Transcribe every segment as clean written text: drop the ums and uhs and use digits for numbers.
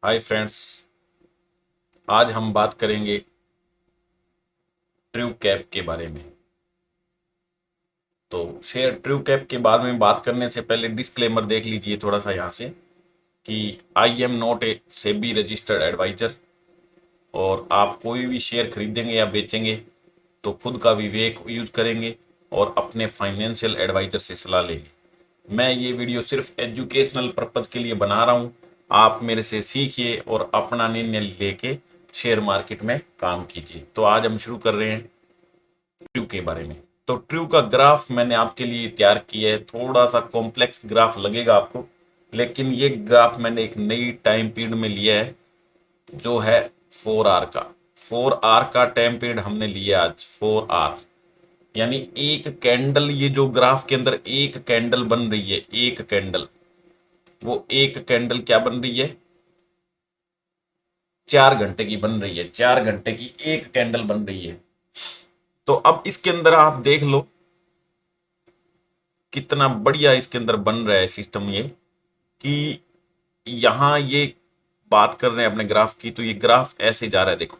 Hi friends. आज हम बात करेंगे ट्रू कैप के बारे में। तो शेयर ट्रू कैप के बारे में बात करने से पहले डिस्क्लेमर देख लीजिए थोड़ा सा यहाँ से कि I am not a SEBI registered adviser. और आप कोई भी शेयर खरीदेंगे या बेचेंगे तो खुद का विवेक यूज करेंगे और अपने फाइनेंशियल एडवाइजर से सलाह लेंगे। मैं ये वीडियो सिर्फ एजुकेशनल पर्पज के लिए बना रहा हूँ। आप मेरे से सीखिए और अपना निर्णय लेके शेयर मार्केट में काम कीजिए। तो आज हम शुरू कर रहे हैं ट्रू के बारे में। तो ट्रू का ग्राफ मैंने आपके लिए तैयार किया है। थोड़ा सा कॉम्प्लेक्स ग्राफ लगेगा आपको, लेकिन ये ग्राफ मैंने एक नई टाइम पीरियड में लिया है जो है 4 आवर का। 4 आवर का टाइम पीरियड हमने लिया आज। 4 आवर यानी एक कैंडल, ये जो ग्राफ के अंदर एक कैंडल बन रही है, एक कैंडल, वो एक कैंडल क्या बन रही है? 4 घंटे की बन रही है। 4 घंटे की एक कैंडल बन रही है। तो अब इसके अंदर आप देख लो कितना बढ़िया इसके अंदर बन रहा है सिस्टम। ये कि यहां ये बात कर रहे हैं अपने ग्राफ की, तो ये ग्राफ ऐसे जा रहा है। देखो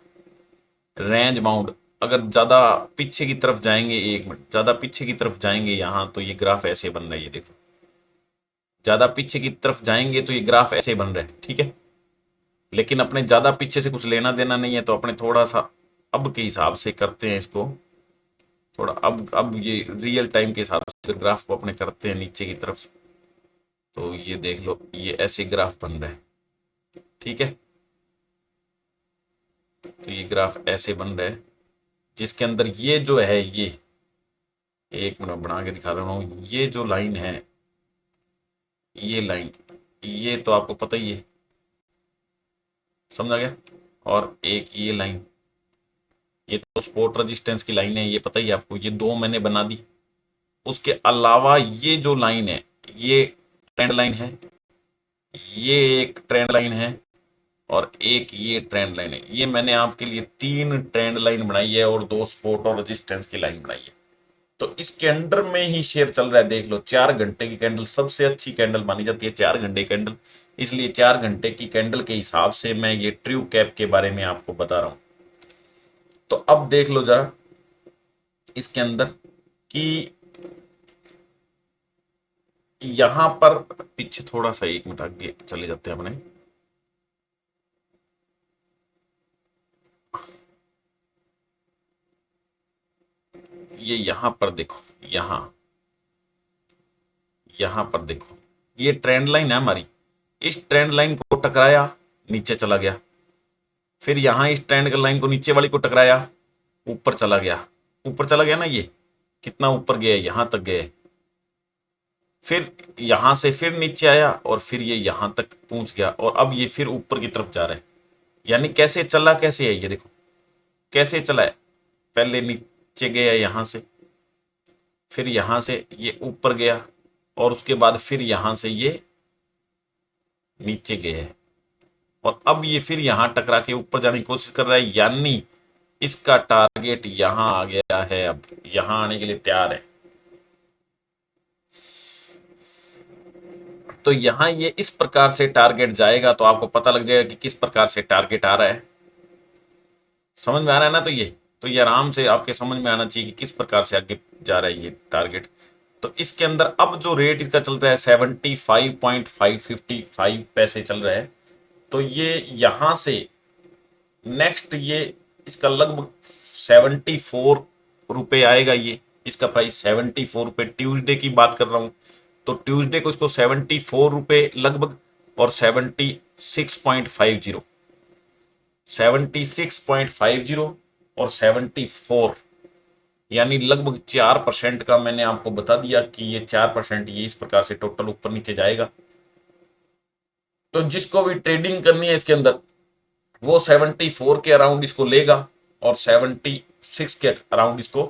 रेंज बाउंड, अगर ज्यादा पीछे की तरफ जाएंगे, 1 मिनट ज्यादा पीछे की तरफ जाएंगे यहां, तो ये ग्राफ ऐसे बन रहा है। ये देखो ज्यादा पीछे की तरफ जाएंगे तो ये ग्राफ ऐसे बन रहा है, ठीक है। लेकिन अपने ज्यादा पीछे से कुछ लेना देना नहीं है, तो अपने थोड़ा सा अब के हिसाब से करते हैं इसको। थोड़ा अब ये रियल टाइम के हिसाब से ग्राफ को अपने करते हैं नीचे की तरफ। तो ये देख लो, ये ऐसे ग्राफ बन रहा है, ठीक है। तो ये ग्राफ ऐसे बन रहा है जिसके अंदर ये जो है, ये 1 मिनट बना के दिखा रहा हूँ। ये जो लाइन है, ये लाइन, ये तो आपको पता ही है, समझ आ गया। और एक ये लाइन, ये तो सपोर्ट रेजिस्टेंस की लाइन है, ये पता ही है आपको। ये दो मैंने बना दी। उसके अलावा ये जो लाइन है, ये ट्रेंड लाइन है, ये एक ट्रेंड लाइन है, और एक ये ट्रेंड लाइन है। ये मैंने आपके लिए 3 ट्रेंड लाइन बनाई है और 2 सपोर्ट और रेजिस्टेंस की लाइन बनाई है। तो इसके अंडर में ही शेयर चल रहा है। देख लो 4 घंटे की कैंडल सबसे अच्छी कैंडल मानी जाती है, 4 घंटे कैंडल। इसलिए 4 घंटे की कैंडल के हिसाब से मैं ये ट्रू कैप के बारे में आपको बता रहा हूं। तो अब देख लो जरा इसके अंदर कि यहां पर पीछे थोड़ा सा 1 मिनट आगे चले जाते हैं अपने। ये यहां पर देखो, यहां यहां पर देखो, ये ट्रेंड लाइन है हमारी। इस ट्रेंड लाइन को टकराया, नीचे चला गया। फिर यहां इस ट्रेंड लाइन को नीचे वाली को टकराया, ऊपर चला गया। ऊपर चला गया ना, ये कितना ऊपर गया, यहां तक गया। फिर यहां से फिर नीचे आया और फिर ये यहां तक पहुंच गया, और अब ये फिर ऊपर की तरफ जा रहा है। यानी कैसे चला, कैसे है, ये देखो कैसे चला है। पहले नीचे गया यहां से, फिर यहां से ये ऊपर गया, और उसके बाद फिर यहां से ये नीचे गया है, और अब ये फिर यहां टकरा के ऊपर जाने की कोशिश कर रहा है। यानी इसका टारगेट यहां आ गया है, अब यहां आने के लिए तैयार है। तो यहां ये इस प्रकार से टारगेट जाएगा, तो आपको पता लग जाएगा कि किस प्रकार से टारगेट आ रहा है। समझ में आ रहा है ना? तो ये आराम से आपके समझ में आना चाहिए कि किस प्रकार से आगे जा रहा है ये टारगेट। तो इसके अंदर अब जो रेट इसका चल रहा है 75.555 चल रहा है। तो ये यहां से नेक्स्ट ये इसका लगभग 74 रुपये आएगा। ये इसका प्राइस 74 रुपये, ट्यूसडे की बात कर रहा हूं। तो ट्यूसडे को इसको 74 रुपये लगभग, और 76.50, 76.50 और 74, यानी लगभग 4% का मैंने आपको बता दिया कि ये 4% ये इस प्रकार से टोटल ऊपर नीचे जाएगा। तो जिसको भी ट्रेडिंग करनी है इसके अंदर, वो 74 के अराउंड इसको लेगा और 76 के अराउंड इसको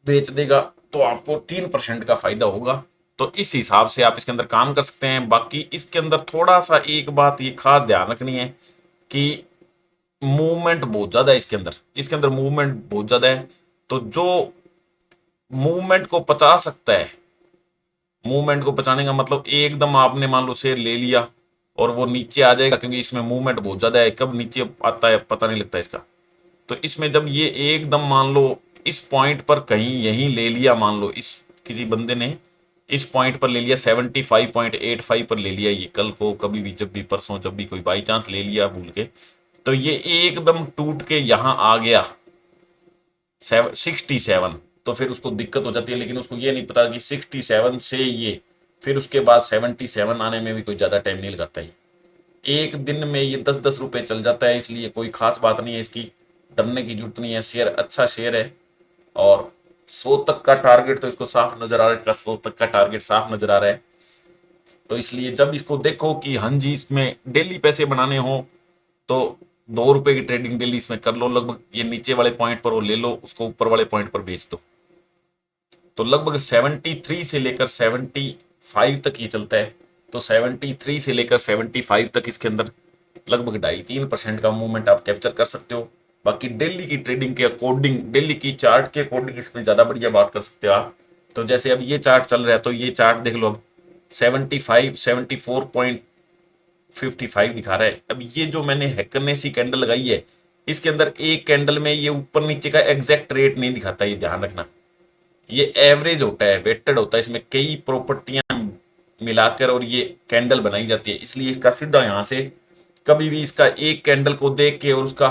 बेच देगा। तो आपको 3% का फायदा होगा। तो इस हिसाब से आप इसके अंदर काम कर सकते हैं। बाकी इसके अंदर थोड़ा सा एक बात ये खास ध्यान रखनी है कि मूवमेंट बहुत ज्यादा है इसके अंदर मूवमेंट बहुत ज्यादा है। तो जो मूवमेंट को पचा सकता है, मूवमेंट को बचाने का मतलब एकदम आपने मान लो शेयर ले लिया और वो नीचे आ जाएगा, क्योंकि इसमें मूवमेंट बहुत ज्यादा है, कब नीचे आता है पता नहीं लगता इसका। तो इसमें जब ये एकदम मान लो इस पॉइंट पर कहीं यहीं ले लिया, मान लो इस किसी बंदे ने इस पॉइंट पर ले लिया 75.85 पर ले लिया, ये कल को कभी भी जब भी परसों जब भी कोई बाई चांस ले लिया भूल के, तो ये एकदम टूट के यहां आ गया 67, तो फिर उसको दिक्कत हो जाती है। लेकिन उसको ये नहीं पता कि 67 से ये फिर उसके बाद 77 आने में भी कोई ज्यादा टाइम नहीं लगाता है, एक दिन में ये 10-10 रुपए चल जाता है, इसलिए कोई खास बात नहीं है, इसकी डरने की जरूरत नहीं है। शेयर अच्छा शेयर है, और 100 तक का टारगेट तो इसको साफ नजर आ रहा है, 100 तक का टारगेट साफ नजर आ रहा है। तो इसलिए जब इसको देखो कि हाँ जी इसमें डेली पैसे बनाने हो तो 2 रुपए की ट्रेडिंग डेली इसमें कर लो, लगभग ये नीचे वाले पॉइंट पर वो ले लो, उसको ऊपर वाले पॉइंट पर बेच दो। तो लगभग 73 से लेकर 75 तक ये चलता है, तो 73 से लेकर 75 तक इसके अंदर लगभग 2.5-3% का मूवमेंट आप कैप्चर कर सकते हो। बाकी डेली की ट्रेडिंग के अकॉर्डिंग, डेली की चार्ट के अकॉर्डिंग इसमें ज्यादा बढ़िया बात कर सकते हो आप। तो जैसे अब ये चार्ट चल रहा है, तो ये चार्ट देख लो, अब 74.55 दिखा रहा है। अब ये जो मैंने हैकर ने सी कैंडल लगाई है, इसके अंदर एक कैंडल में ये ऊपर नीचे का एग्जैक्ट रेट नहीं दिखाता, ये ध्यान रखना। ये एवरेज होता है, वेटेड होता है, इसमें कई प्रॉपर्टियां मिलाकर और ये कैंडल बनाई जाती है, इसलिए इसका सीधा यहां से कभी भी इसका एक कैंडल को देख के और उसका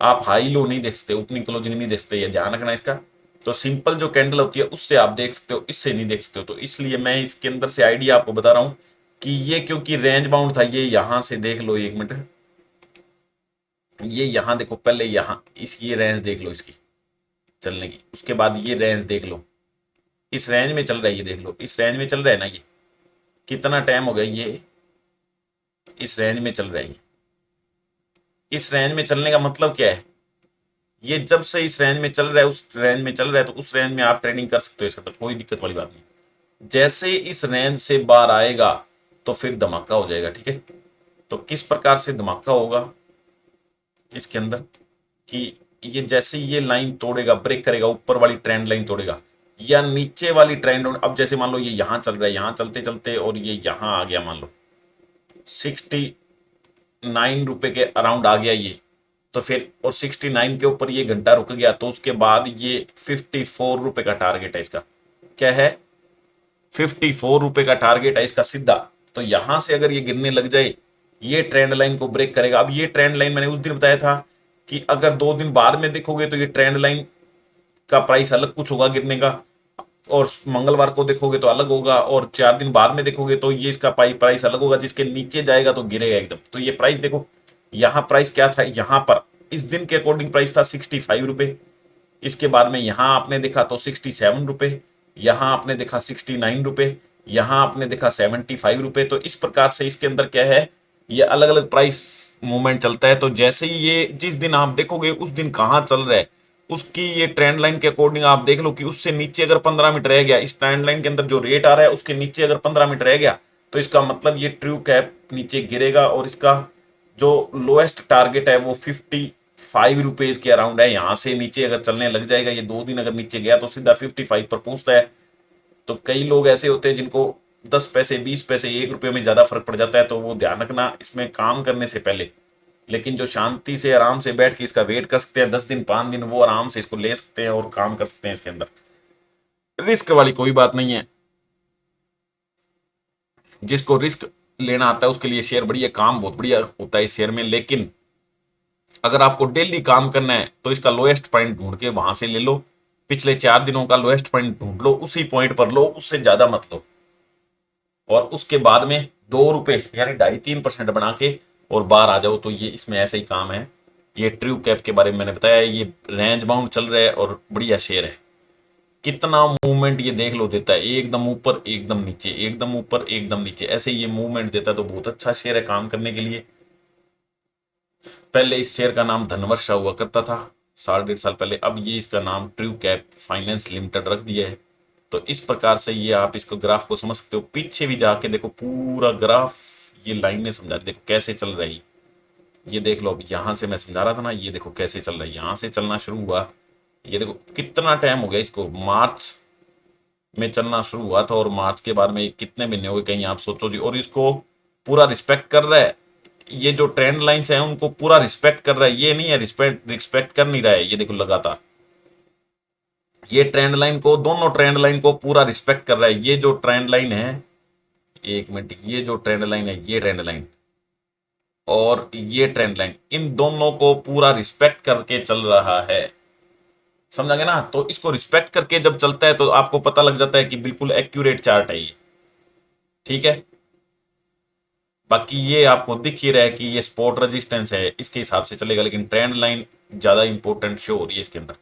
आप हाई लो नहीं देख सकते, ओपनिंग क्लोजिंग नहीं देख सकते, ये ध्यान रखना इसका। तो सिंपल जो कैंडल होती है उससे आप देख सकते हो, इससे नहीं देख सकते हो। तो इसलिए मैं इसके अंदर से आइडिया आपको बता रहा हूं कि ये क्योंकि रेंज बाउंड था, ये यहां से देख लो, 1 मिनट, ये यहां देखो, पहले यहां इस ये रेंज देख लो इसकी चलने की, उसके बाद ये रेंज देख लो, इस रेंज में चल रहा है, ये देख लो इस रेंज में चल रहा है ना, ये कितना टाइम हो गया, ये इस रेंज में चल रहा है। इस रेंज में चलने का मतलब क्या है, ये जब से इस रेंज में चल रहा है, उस रेंज में चल रहा है, तो उस रेंज में आप ट्रेडिंग कर सकते हो, इसका तो कोई दिक्कत वाली बात नहीं। जैसे इस रेंज से बाहर आएगा तो फिर धमाका हो जाएगा, ठीक है। तो किस प्रकार से धमाका होगा इसके अंदर, कि ये जैसे ये लाइन तोड़ेगा, ब्रेक करेगा, ऊपर वाली ट्रेंड लाइन तोड़ेगा या नीचे वाली ट्रेंड, अब जैसे मान लो ये यहां चल रहा है, यहां चलते चलते और ये यहां आ गया, मान लो 69 रुपए के अराउंड आ गया ये, तो फिर और 69 के ऊपर ये घंटा रुक गया, तो उसके बाद ये 54 रुपए का टारगेट है इसका। क्या है, 54 रुपए का टारगेट है इसका सीधा। तो यहां से अगर ये गिरने लग जाए, ये ट्रेंड लाइन को ब्रेक करेगा। अब ये ट्रेंड लाइन मैंने उस दिन बताया था कि अगर 2 दिन बाद में देखोगे तो ये ट्रेंड लाइन का प्राइस अलग कुछ होगा गिरने का, और मंगलवार को देखोगे तो अलग होगा, और 4 दिन बाद में देखोगे तो ये इसका प्राइस अलग होगा, जिसके नीचे जाएगा तो गिरेगा एकदम। तो ये प्राइस देखो, यहाँ प्राइस क्या था, यहाँ पर इस दिन के अकॉर्डिंग प्राइस था 65 रुपए, इसके बाद में यहां आपने देखा तो 67 रुपए, यहां आपने देखा 69 रुपए, यहां आपने देखा 75 रुपए। तो इस प्रकार से इसके अंदर क्या है, ये अलग अलग प्राइस मूवमेंट चलता है। तो जैसे ही ये जिस दिन आप देखोगे उस दिन कहां चल रहा है, उसकी ये ट्रेंड लाइन के अकॉर्डिंग आप देख लो कि उससे नीचे अगर 15 मिनट रह गया, इस ट्रेंड लाइन के अंदर जो रेट आ रहा है उसके नीचे अगर 15 मिनट रह गया, तो इसका मतलब ये ट्रू कैप नीचे गिरेगा, और इसका जो लोएस्ट टारगेट है वो 55 रुपीज के अराउंड है। यहां से नीचे अगर चलने लग जाएगा, ये 2 दिन अगर नीचे गया तो सीधा 55 पर पहुंचता है। तो कई लोग ऐसे होते हैं जिनको 10 पैसे 20 पैसे 1 रुपये में ज्यादा फर्क पड़ जाता है, तो वो ध्यान रखना इसमें काम करने से पहले। लेकिन जो शांति से आराम से बैठ के इसका वेट कर सकते हैं 10 दिन 5 दिन, वो आराम से इसको ले सकते हैं और काम कर सकते हैं। इसके अंदर रिस्क वाली कोई बात नहीं है, जिसको रिस्क लेना आता है उसके लिए शेयर बढ़िया, काम बहुत बढ़िया होता है इस शेयर में। लेकिन अगर आपको डेली काम करना है तो इसका लोएस्ट पॉइंट ढूंढ के वहां से ले लो, पिछले 4 दिनों का लोएस्ट पॉइंट ढूंढ लो, उसी पॉइंट पर लो, उससे ज्यादा मत लो, और उसके बाद में 2 रुपए यानी 2.5-3% बना के और बाहर आ जाओ। तो ये इसमें ऐसा ही काम है। ये ट्रू कैप के बारे में मैंने बताया, ये रेंज बाउंड चल रहा है और बढ़िया शेयर है। कितना मूवमेंट ये देख लो देता है, एकदम ऊपर एकदम नीचे, एकदम ऊपर एकदम नीचे, ऐसे ये मूवमेंट देता है। तो बहुत अच्छा शेयर है काम करने के लिए। पहले इस शेयर का नाम धनवर्षा हुआ करता था 1.5 साल पहले, अब ये इसका नाम ट्रू कैप फाइनेंस लिमिटेड रख दिया है। तो इस प्रकार से ये आप इसको ग्राफ को समझ सकते हो। पीछे भी जाके देखो पूरा ग्राफ, ये लाइनें समझा देखो कैसे चल रही। ये देख लो, अब यहां से मैं समझा रहा था ना, ये देखो कैसे चल रहा है, यहां से चलना शुरू हुआ, ये देखो कितना टाइम हो गया इसको, मार्च में चलना शुरू हुआ था, और मार्च के बाद में कितने महीने हो गए कहीं आप सोचो जी। और इसको पूरा रिस्पेक्ट कर रहा है, ये जो ट्रेंड लाइंस है उनको पूरा रिस्पेक्ट कर रहा है, ये नहीं है रिस्पेक्ट कर नहीं रहा है। ये देखो लगातार ये ट्रेंड लाइन को, दोनों ट्रेंड लाइन को पूरा रिस्पेक्ट कर रहा है। ये जो ट्रेंड लाइन है, एक मिनट, ये जो ट्रेंड लाइन है, ये ट्रेंड लाइन और ये ट्रेंड लाइन, इन दोनों को पूरा रिस्पेक्ट करके चल रहा है। समझा गया ना? तो इसको रिस्पेक्ट करके जब चलता है तो आपको पता लग जाता है कि बिल्कुल एक्यूरेट चार्ट है ये। ठीक है, बाकी ये आपको दिख ही रहा है कि ये सपोर्ट रेजिस्टेंस है, इसके हिसाब से चलेगा, लेकिन ट्रेंड लाइन ज्यादा इंपॉर्टेंट शो हो रही है इसके अंदर।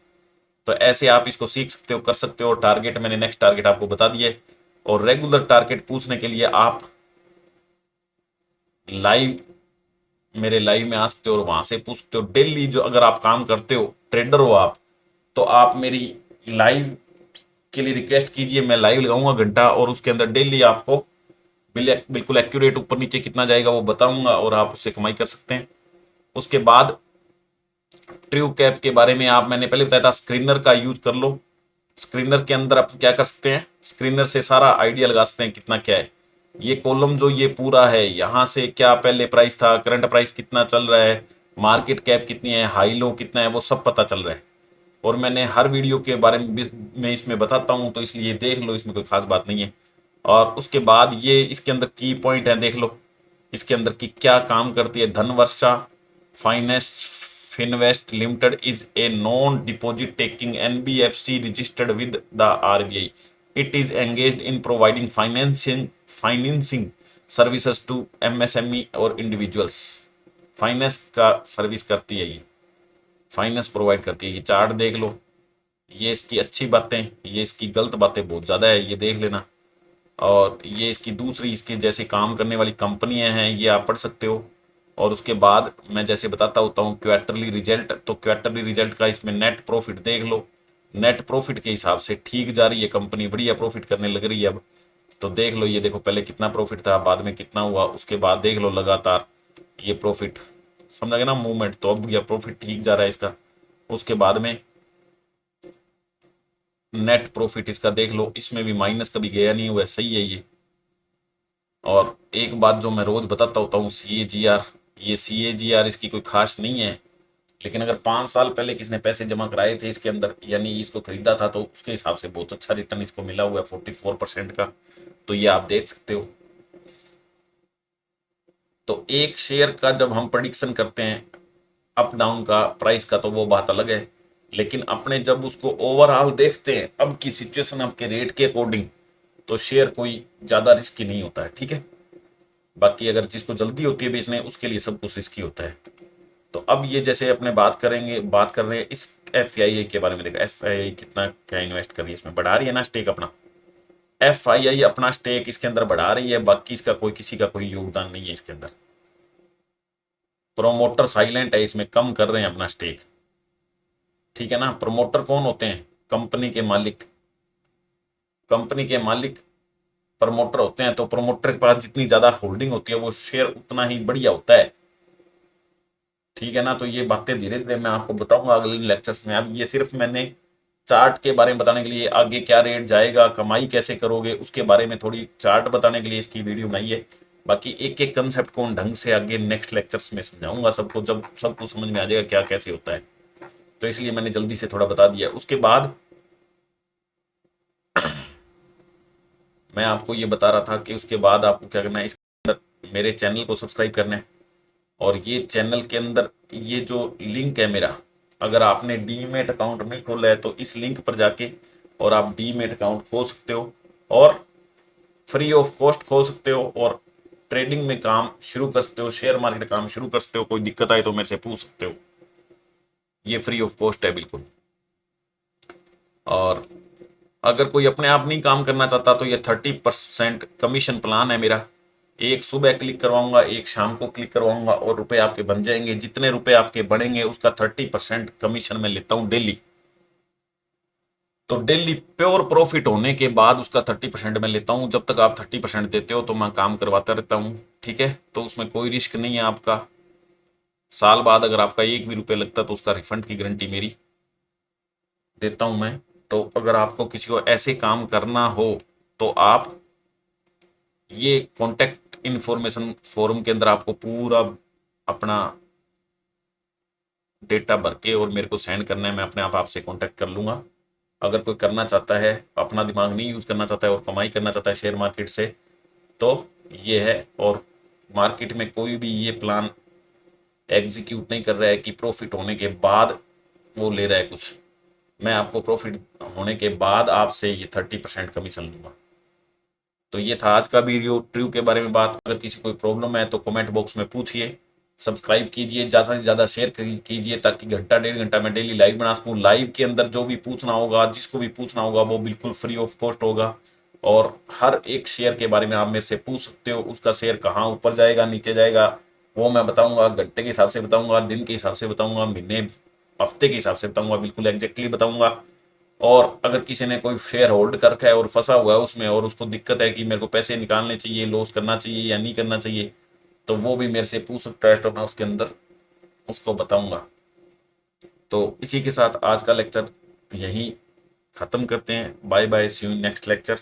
तो ऐसे आप इसको सीख सकते हो, कर सकते हो। टारगेट मैंने नेक्स्ट टारगेट आपको बता दिया। और रेगुलर टारगेट पूछने के लिए आप लाइव, मेरे लाइव में आ सकते हो और वहां से पूछ सकते हो। डेली जो अगर आप काम करते हो, ट्रेडर हो आप, तो आप मेरी लाइव के लिए रिक्वेस्ट कीजिए, मैं लाइव लगाऊंगा घंटा, और उसके अंदर डेली आपको बिल्कुल एक्यूरेट ऊपर नीचे कितना जाएगा वो बताऊंगा, और आप उससे कमाई कर सकते हैं। उसके बाद ट्रू कैप के बारे में आप, मैंने पहले बताया था, स्क्रीनर का यूज कर लो। स्क्रीनर के अंदर आप क्या कर सकते हैं, स्क्रीनर से सारा आइडिया लगा सकते हैं कितना क्या है। ये कॉलम जो ये पूरा है, यहाँ से क्या पहले प्राइस था, करंट प्राइस कितना चल रहा है, मार्केट कैप कितनी है, हाई लो कितना है, वो सब पता चल रहा है। और मैंने हर वीडियो के बारे में मैं इसमें बताता हूँ, तो इसलिए देख लो, इसमें कोई खास बात नहीं है। और उसके बाद ये इसके अंदर की पॉइंट है, देख लो इसके अंदर की क्या काम करती है। Dhanvarsha finance Finvest limited is a non deposit taking NBFC registered with the RBI. It is engaged in providing financing services to MSME और इंडिविजुअल्स। फाइनेंस का सर्विस करती है ये, फाइनेंस प्रोवाइड करती है। ये चार्ट देख लो, ये इसकी अच्छी बातें, ये इसकी गलत बातें बहुत ज़्यादा है, ये देख लेना। और ये इसकी दूसरी, इसके जैसे काम करने वाली कंपनियां हैं, ये आप पढ़ सकते हो। और उसके बाद मैं जैसे बताता होता हूँ क्वार्टरली रिजल्ट, तो क्वार्टरली रिजल्ट का इसमें नेट प्रॉफिट देख लो। नेट प्रॉफिट के हिसाब से ठीक जा रही है कंपनी, बढ़िया प्रॉफिट करने लग रही है अब। तो देख लो, ये देखो पहले कितना प्रॉफिट था, बाद में कितना हुआ, उसके बाद देख लो लगातार ये प्रॉफिट, समझा गया ना मूवमेंट। तो अब यह प्रॉफिट ठीक जा रहा है इसका। उसके बाद में नेट प्रॉफिट इसका देख लो, इसमें भी माइनस कभी गया नहीं हुआ, सही है ये। और एक बात जो मैं रोज बताता होता हूँ, CAGR, ये CAGR इसकी कोई खास नहीं है, लेकिन अगर 5 साल पहले किसने पैसे जमा कराए थे इसके अंदर, यानी इसको खरीदा था, तो उसके हिसाब से बहुत अच्छा रिटर्न इसको मिला हुआ है 44% का। तो ये आप देख सकते हो। तो एक शेयर का जब हम प्रेडिक्शन करते हैं अप डाउन का प्राइस का, तो वो बात अलग है। लेकिन अपने जब उसको ओवरऑल देखते हैं अब की सिचुएशन, आपके रेट के अकॉर्डिंग, तो शेयर कोई ज्यादा रिस्की नहीं होता है। ठीक है, बाकी अगर जिसको जल्दी होती है बेचने, उसके लिए सब कुछ रिस्की होता है। तो अब ये जैसे अपने बात कर रहे हैं इस FII के बारे में। देखो FII कितना क्या इन्वेस्ट कर रही है, इसमें बढ़ा रही है ना स्टेक अपना। FII अपना स्टेक इसके अंदर बढ़ा रही है, बाकी इसका कोई, किसी का कोई योगदान नहीं है इसके अंदर। प्रोमोटर साइलेंट है, इसमें कम कर रहे हैं अपना स्टेक। ठीक है ना? प्रमोटर कौन होते हैं? कंपनी के मालिक। कंपनी के मालिक प्रमोटर होते हैं। तो प्रमोटर के पास जितनी ज्यादा होल्डिंग होती है, वो शेयर उतना ही बढ़िया होता है। ठीक है ना? तो ये बातें धीरे धीरे मैं आपको बताऊंगा अगले लेक्चर्स में। अब ये सिर्फ मैंने चार्ट के बारे में बताने के लिए, आगे क्या रेट जाएगा, कमाई कैसे करोगे, उसके बारे में थोड़ी चार्ट बताने के लिए इसकी वीडियो बनाई है। बाकी एक एक कंसेप्ट को ढंग से आगे नेक्स्ट लेक्चर्स में समझाऊंगा सबको, जब सब कुछ समझ में आ जाएगा क्या कैसे होता है। तो इसलिए मैंने जल्दी से थोड़ा बता दिया। उसके बाद मैं आपको ये बता रहा था कि उसके बाद आपको क्या करना है, इसके अंदर मेरे चैनल को सब्सक्राइब करना है। और ये चैनल के अंदर ये जो लिंक है मेरा, अगर आपने डीमेट अकाउंट नहीं खोला है तो इस लिंक पर जाके और आप डीमेट अकाउंट खोल सकते हो, और फ्री ऑफ कॉस्ट खोल सकते हो, और ट्रेडिंग में काम शुरू कर सकते हो, शेयर मार्केट काम शुरू कर सकते हो। कोई दिक्कत आए तो मेरे से पूछ सकते हो, ये फ्री ऑफ कॉस्ट है बिल्कुल। और अगर कोई अपने आप नहीं काम करना चाहता, तो ये 30% कमीशन प्लान है मेरा। एक सुबह क्लिक करवाऊंगा, एक शाम को क्लिक करवाऊंगा, और रुपए आपके बन जाएंगे। जितने रुपए आपके बढ़ेंगे उसका 30% कमीशन मैं लेता हूं डेली। तो डेली प्योर प्रॉफिट होने के बाद उसका 30% मैं लेता हूं। जब तक आप 30% देते हो तो मैं काम करवाता रहता हूं। ठीक है, तो उसमें कोई रिस्क नहीं है आपका। साल बाद अगर आपका एक भी रुपये लगता तो उसका रिफंड की गारंटी मेरी देता हूं मैं। तो अगर आपको किसी को ऐसे काम करना हो, तो आप ये कॉन्टेक्ट इंफॉर्मेशन फॉर्म के अंदर आपको पूरा अपना डेटा भर के और मेरे को सेंड करना है, मैं अपने आप आपसे कांटेक्ट कर लूँगा। अगर कोई करना चाहता है, अपना दिमाग नहीं यूज़ करना चाहता है और कमाई करना चाहता है शेयर मार्केट से, तो ये है। और मार्केट में कोई भी ये प्लान एग्जीक्यूट नहीं कर रहा है कि प्रॉफिट होने के बाद वो ले रहा है कुछ। मैं आपको प्रॉफिट होने के बाद आपसे ये 30% कमीशन लूँगा। तो ये था आज का वीडियो ट्रू के बारे में बात। अगर किसी कोई प्रॉब्लम है तो कमेंट बॉक्स में पूछिए, सब्सक्राइब कीजिए, ज़्यादा से ज़्यादा शेयर कीजिए, ताकि घंटा 1.5 घंटा मैं डेली लाइव बना सकूँ। लाइव के अंदर जो भी पूछना होगा, जिसको भी पूछना होगा, वो बिल्कुल फ्री ऑफ कॉस्ट होगा। और हर एक शेयर के बारे में आप मेरे से पूछ सकते हो। उसका शेयर कहाँ ऊपर जाएगा, नीचे जाएगा, वो मैं बताऊंगा। घंटे के हिसाब से बताऊंगा, दिन के हिसाब से बताऊंगा, महीने हफ्ते के हिसाब से बताऊंगा, बिल्कुल एग्जैक्टली बताऊंगा। और अगर किसी ने कोई शेयर होल्ड कर रखा है और फंसा हुआ है उसमें, और उसको दिक्कत है कि मेरे को पैसे निकालने चाहिए, लॉस करना चाहिए या नहीं करना चाहिए, तो वो भी मेरे से पूछ सकता है, तो मैं उसके अंदर उसको बताऊंगा। तो इसी के साथ आज का लेक्चर यही खत्म करते हैं। Bye bye, see you next lecture.